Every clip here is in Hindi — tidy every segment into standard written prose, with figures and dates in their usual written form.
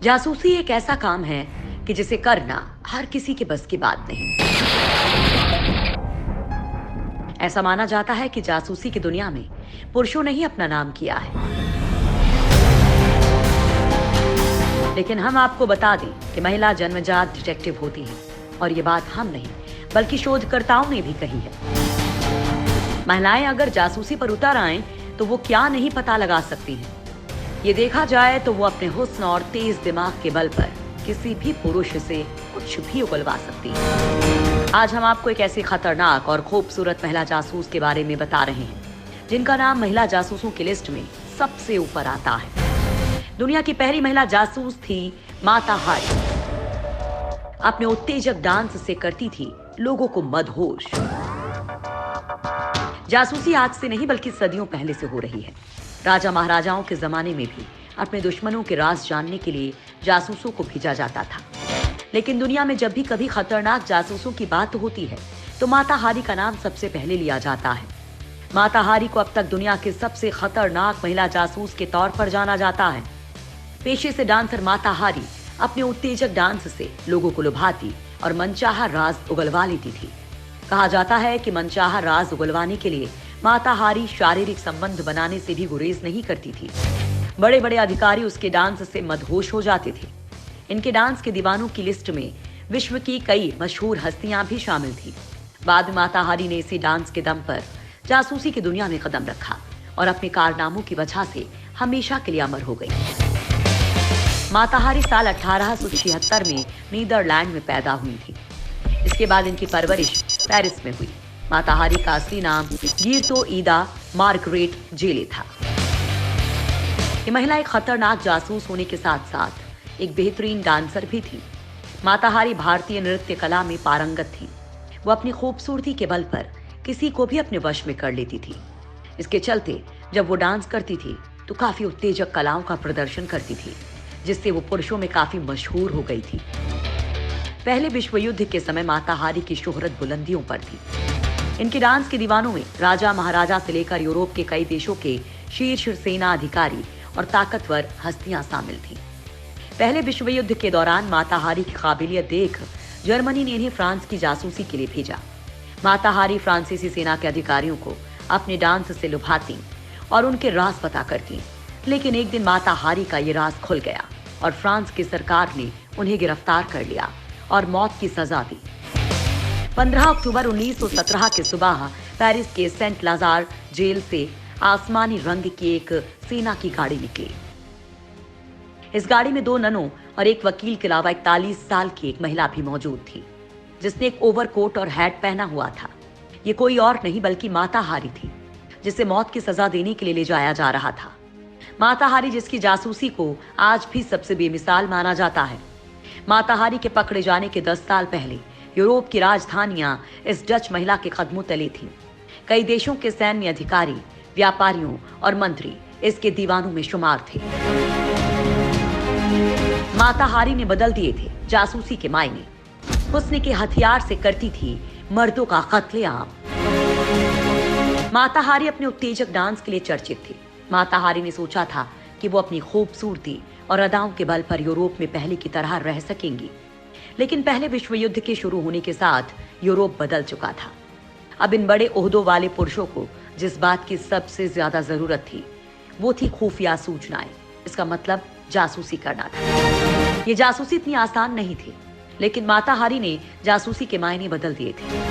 जासूसी एक ऐसा काम है कि जिसे करना हर किसी के बस की बात नहीं। ऐसा माना जाता है कि जासूसी की दुनिया में पुरुषों ने ही अपना नाम किया है। लेकिन हम आपको बता दें कि महिला जन्मजात डिटेक्टिव होती है, और ये बात हम नहीं बल्कि शोधकर्ताओं ने भी कही है। महिलाएं अगर जासूसी पर उतर आएं तो वो क्या नहीं पता लगा सकती हैं। ये देखा जाए तो वो अपने हुस्न और तेज दिमाग के बल पर किसी भी पुरुष से कुछ भी उगलवा सकती है। आज हम आपको एक ऐसी खतरनाक और खूबसूरत महिला जासूस के बारे में बता रहे हैं जिनका नाम महिला जासूसों की लिस्ट में सबसे ऊपर आता है। दुनिया की पहली महिला जासूस थी माता हारी। अपने उत्तेजक डांस से करती थी लोगों को मदहोश। जासूसी आज से नहीं बल्कि सदियों पहले से हो रही है। राजा महाराजाओं के जमाने में भी अपने दुश्मनों के राज जानने के लिए जासूसों को भेजा जाता था। लेकिन दुनिया में जब भी कभी खतरनाक जासूसों की बात होती है तो माता हारी का नाम सबसे पहले लिया जाता है। माता हारी को अब तक दुनिया के सबसे खतरनाक महिला जासूस के तौर पर जाना जाता है। पेशे से डांसर माता हारी अपने उत्तेजक डांस से लोगों को लुभाती और मनचाहा राज उगलवा लेती थी। कहा जाता है कि मनचाहा राज उगलवाने के लिए माता हारी शारीरिक संबंध बनाने से भी गुरेज नहीं करती थी। बड़े बड़े अधिकारी उसके डांस से मदहोश हो जाते थे। इनके डांस के दीवानों की लिस्ट में विश्व की कई मशहूर हस्तियां भी शामिल थी। बाद में माता हारी ने इसी डांस के दम पर जासूसी की दुनिया में कदम रखा और अपने कारनामों की वजह से हमेशा के लिए अमर हो गई। माता हारी साल 1876 में नीदरलैंड में पैदा हुई थी। इसके बाद इनकी परवरिश पेरिस में हुई। माता हारी का असली नाम गीर्तो ईदा मार्गरेट जेले था। ये महिला एक खतरनाक जासूस होने के साथ साथ एक बेहतरीन डांसर भी थी। माता हारी भारतीय नृत्य कला में पारंगत थी। वो अपनी खूबसूरती के बल पर किसी को भी अपने वश में कर लेती थी। इसके चलते जब वो डांस करती थी तो काफी उत्तेजक कलाओं का प्रदर्शन करती थी, जिससे वो पुरुषों में काफी मशहूर हो गई थी। पहले विश्व युद्ध के समय माता हारी की शोहरत बुलंदियों पर थी। इनके डांस के दीवानों में राजा महाराजा से लेकर यूरोप के कई देशों के शीर्ष सेना अधिकारी और ताकतवर हस्तियां शामिल थीं। पहले विश्व युद्ध के दौरान माता हारी की काबिलियत देख जर्मनी ने इन्हें फ्रांस की जासूसी के लिए भेजा। माता हारी फ्रांसीसी सेना के अधिकारियों को अपने डांस से लुभाती और उनके राज पता करती। लेकिन एक दिन माता हारी का ये राज खुल गया और फ्रांस की सरकार ने उन्हें गिरफ्तार कर लिया और मौत की सजा दी। 15 अक्टूबर 1917 की सुबह पेरिस के सेंट लाजार जेल से आसमानी रंग की एक सेना की गाड़ी निकली। इस गाड़ी में 2 ननों और एक वकील के अलावा 41 साल की एक महिला भी मौजूद थी, जिसने एक ओवरकोट और हैट पहना हुआ था। ये कोई और नहीं बल्कि माता हारी थी, जिसे मौत की सजा देने के लिए ले जाया जा रहा था। माता हारी, जिसकी जासूसी को आज भी सबसे बेमिसाल माना जाता है। माता हारी के पकड़े जाने के 10 साल पहले यूरोप की राजधानियां इस डच महिला के कदमों तले थीं। कई देशों के सैन्य अधिकारी, व्यापारियों और मंत्री इसके दीवानों में शुमार थे। माता हारी ने बदल दिए थे जासूसी के मायने। हुस्न के हथियार से करती थी मर्दों का कत्लेआम। माता हारी अपने उत्तेजक डांस के लिए चर्चित थी। माता हारी ने सोचा था कि वो अपनी खूबसूरती और अदाओं के बल पर यूरोप में पहले की तरह रह सकेंगी। लेकिन पहले विश्व युद्ध के शुरू होने के साथ यूरोप बदल चुका था। अब इन बड़े ओहदों वाले पुरुषों को जिस बात की सबसे ज्यादा जरूरत थी वो थी खुफिया सूचनाएं। इसका मतलब जासूसी करना था। ये जासूसी इतनी आसान नहीं थी, लेकिन माता हारी ने जासूसी के मायने बदल दिए थे।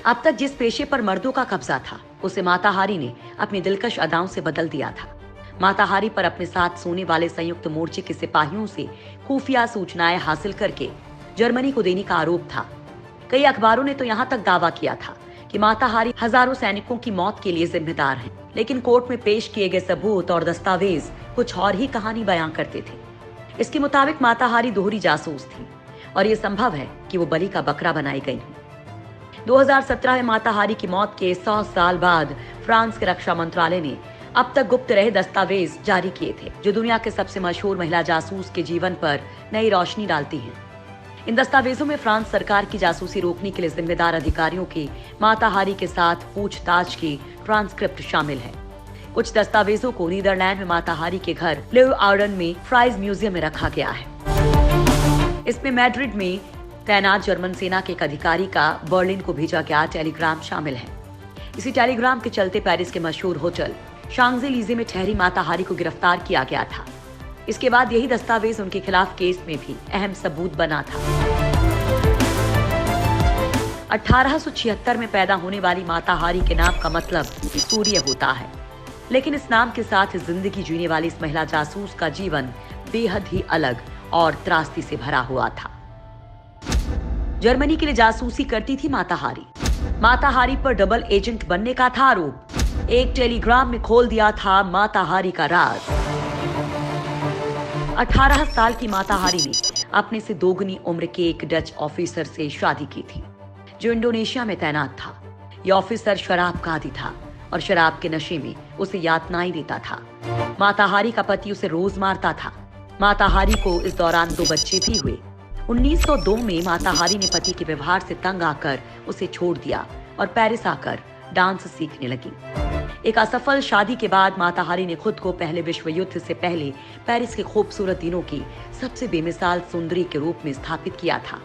अब तक जिस पेशे पर मर्दों का कब्जा था उसे माता हारी ने अपनी दिलकश अदाओं से बदल दिया था। माता हारी पर अपने साथ सोने वाले संयुक्त मोर्चे के सिपाहियों से खुफिया सूचनाएं हासिल करके जर्मनी को देने का आरोप था। कई अखबारों ने तो यहाँ तक दावा किया था कि माता हारी हजारों सैनिकों की मौत के लिए जिम्मेदार हैं। लेकिन कोर्ट में पेश किए गए सबूत और दस्तावेज कुछ और ही कहानी बयां करते थे। इसके मुताबिक माता हारी दोहरी जासूस थी और ये संभव है कि वो बलि का बकरा बनाई गई हो। 2017 में माता हारी की मौत के 100 साल बाद फ्रांस के रक्षा मंत्रालय ने अब तक गुप्त रहे दस्तावेज जारी किए थे, जो दुनिया के सबसे मशहूर महिला जासूस के जीवन पर नई रोशनी डालती हैं। इन दस्तावेजों में फ्रांस सरकार की जासूसी रोकने के लिए जिम्मेदार अधिकारियों की माता हारी के साथ पूछताछ की ट्रांसक्रिप्ट शामिल है। कुछ दस्तावेजों को नीदरलैंड में माता हारी के घर लेeuwarden में फ्राइज म्यूजियम में रखा गया है। इसमें मैड्रिड में तैनात जर्मन सेना के एक अधिकारी का बर्लिन को भेजा गया टेलीग्राम शामिल है। इसी टेलीग्राम के चलते पेरिस के मशहूर होटल शांज़ेलीज़े में ठहरी माता हारी को गिरफ्तार किया गया था। इसके बाद यही दस्तावेज उनके खिलाफ केस में भी अहम सबूत बना था। 1876 में पैदा होने वाली माता हारी के नाम का मतलब सूर्य होता है, लेकिन इस नाम के साथ जिंदगी जीने वाली इस महिला जासूस का जीवन बेहद ही अलग और त्रासदी से भरा हुआ था। जर्मनी के लिए जासूसी करती थी माता हारी। माता हारी पर डबल एजेंट बनने का था आरोप। एक टेलीग्राम में खोल दिया था माता हारी का राज। 18 साल की माता हारी ने अपने से दोगुनी उम्र के एक डच ऑफिसर से शादी की थी, जो इंडोनेशिया में तैनात था। यह ऑफिसर शराब का आदी था और शराब के नशे में उसे यातनाएं देता था। माता हारी का पति उसे रोज मारता था। माता हारी को इस दौरान 2 बच्चे भी हुए। 1902 में माता हारी ने पति के व्यवहार से तंग आकर उसे छोड़ दिया और पेरिस आकर डांस सीखने लगी। एक असफल शादी के बाद माता हारी ने खुद को पहले विश्व युद्ध से पहले पेरिस के खूबसूरत दिनों की सबसे बेमिसाल सुंदरी के रूप में स्थापित किया था।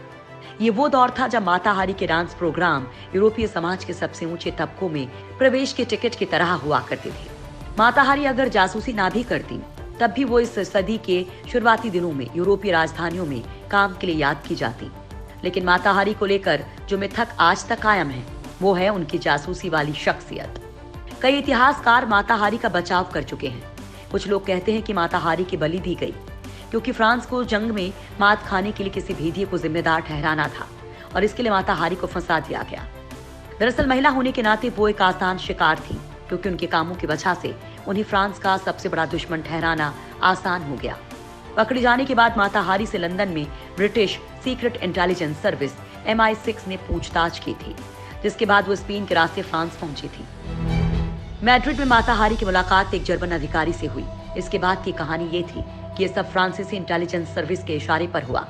ये वो दौर था जब माता हारी के डांस प्रोग्राम यूरोपीय समाज के सबसे ऊंचे तबकों में प्रवेश के टिकट की तरह हुआ करते थे। माता हारी अगर जासूसी ना भी करती, तब भी वो इस सदी के शुरुआती दिनों में यूरोपीय राजधानियों में काम के लिए याद की जाती। लेकिन माता हारी को लेकर जो मिथक आज तक कायम है, वो है उनकी जासूसी वाली शख्सियत। कई इतिहासकार माता हारी का बचाव कर चुके हैं। कुछ लोग कहते हैं कि माता हारी की बलि दी गई क्योंकि फ्रांस को जंग में मात खाने के लिए किसी भेदिए को जिम्मेदार ठहराना था और इसके लिए माता हारी को फंसा दिया गया। दरअसल महिला होने के नाते वो एक आसान शिकार थी, क्योंकि उनके कामों की वजह से उन्हें फ्रांस का सबसे बड़ा दुश्मन ठहराना आसान हो गया। पकड़े जाने के बाद माता हारी से लंदन में British secret intelligence service MI6 ने पूछताछ की थी, जिसके बाद वो स्पेन के रास्ते फ्रांस पहुंची थी। मैड्रिड में माता हारी की मुलाकात एक जर्मन अधिकारी से हुई। इसके बाद की कहानी ये थी कि ये सब फ्रांसीसी इंटेलिजेंस सर्विस के इशारे पर हुआ,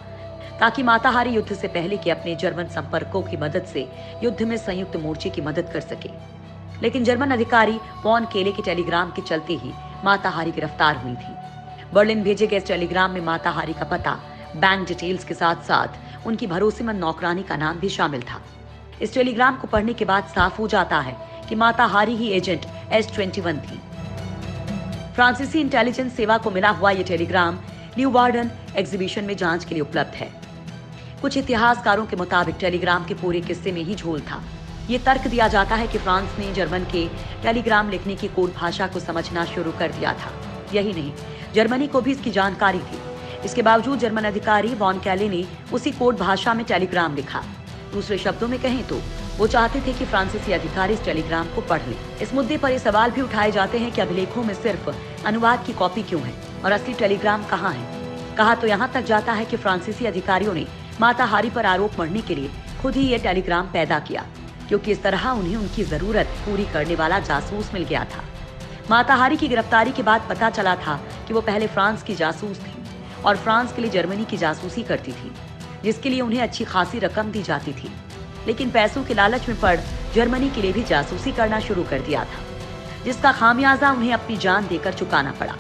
ताकि माता हारी युद्ध से पहले के अपने जर्मन संपर्कों की मदद से युद्ध में संयुक्त मोर्चे की मदद कर सके। लेकिन जर्मन अधिकारी वॉन केले के टेलीग्राम के चलते ही माता हारी गिरफ्तार हुई थी। बर्लिन भेजे गए टेलीग्राम में माता हारी का पता, बैंक डिटेल्स के साथ साथ उनकी भरोसेमंद नौकरानी का नाम भी शामिल था। इस टेलीग्राम को पढ़ने के बाद साफ हो जाता है कि माता हारी ही एजेंट S21 थी। फ्रांसीसी इंटेलिजेंस सेवा को मिला हुआ ये टेलीग्राम लीeuwarden एग्जीबिशन में जांच के लिए उपलब्ध है। कुछ इतिहासकारों के मुताबिक टेलीग्राम के पूरे किस्से में ही झोल था। ये तर्क दिया जाता है कि फ्रांस ने जर्मन के टेलीग्राम लिखने की कोड भाषा को समझना शुरू कर दिया था। यही नहीं, जर्मनी को भी इसकी जानकारी थी। इसके बावजूद जर्मन अधिकारी वॉन कैले ने उसी कोड भाषा में टेलीग्राम लिखा। दूसरे शब्दों में कहें तो वो चाहते थे कि फ्रांसीसी अधिकारी इस टेलीग्राम को पढ़ लें। इस मुद्दे पर ये सवाल भी उठाए जाते हैं कि अभिलेखों में सिर्फ अनुवाद की कॉपी क्यों है और असली टेलीग्राम कहाँ है। कहा तो यहाँ तक जाता है कि फ्रांसीसी अधिकारियों ने माता हारी पर आरोप मढ़ने के लिए खुद ही ये टेलीग्राम पैदा किया, क्योंकि इस तरह उन्हें उनकी जरूरत पूरी करने वाला जासूस मिल गया था। माता हारी की गिरफ्तारी के बाद पता चला था कि वो पहले फ्रांस की जासूस थी और फ्रांस के लिए जर्मनी की जासूसी करती थी, जिसके लिए उन्हें अच्छी खासी रकम दी जाती थी। लेकिन पैसों के लालच में पड़ जर्मनी के लिए भी जासूसी करना शुरू कर दिया था, जिसका खामियाजा उन्हें अपनी जान देकर चुकाना पड़ा।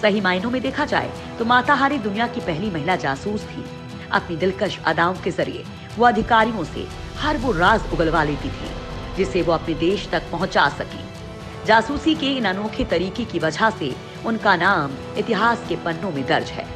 सही मायनों में देखा जाए तो माता हारी दुनिया की पहली महिला जासूस थी। अपनी दिलकश अदाओं के जरिए वो अधिकारियों से हर वो राज उगलवा लेती थी जिसे वो अपने देश तक पहुंचा सकी। जासूसी के इन अनोखे तरीके की वजह से उनका नाम इतिहास के पन्नों में दर्ज है।